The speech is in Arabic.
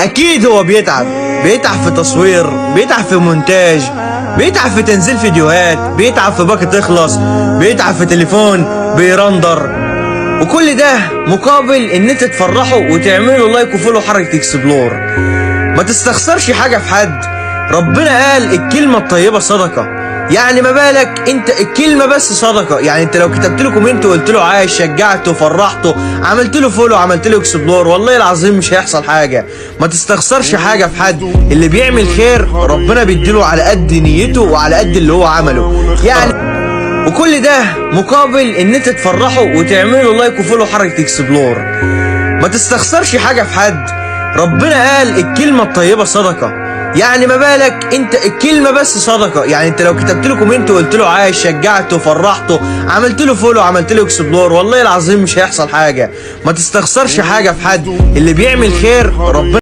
اكيد هو بيتعب في تصوير، بيتعب في مونتاج، بيتعب في تنزيل فيديوهات، بيتعب في باقة تخلص، بيتعب في تليفون بيرندر، وكل ده مقابل ان انت تفرحه وتعمله لايك وفولو حركة اكسبلور. ما تستخسرش حاجة في حد. ربنا قال الكلمة الطيبة صدقة، يعني ما بالك انت الكلمة بس صدقة. يعني انت لو كتبت له كومنت وقلت له عايش، شجعته، فرحته، عملت له فولو، عملت له اكسبلور، والله العظيم مش هيحصل حاجة. ما تستخسرش حاجة في حد. اللي بيعمل خير ربنا بيديله على قد نيته وعلى قد اللي هو عمله يعني، وكل ده مقابل ان انت تفرحه وتعمله لايك وفولو حركة اكسبلور. ما تستخسرش حاجة في حد. ربنا قال الكلمة الطيبة صدقة، يعني ما بالك انت الكلمة بس صدقة. يعني انت لو كتبت له كومنت وقلت له عايش، شجعته، فرحته، عملت له فولو، عملت له اكسبلور، والله العظيم مش هيحصل حاجة. ما تستخسرش حاجة في حد. اللي بيعمل خير ربنا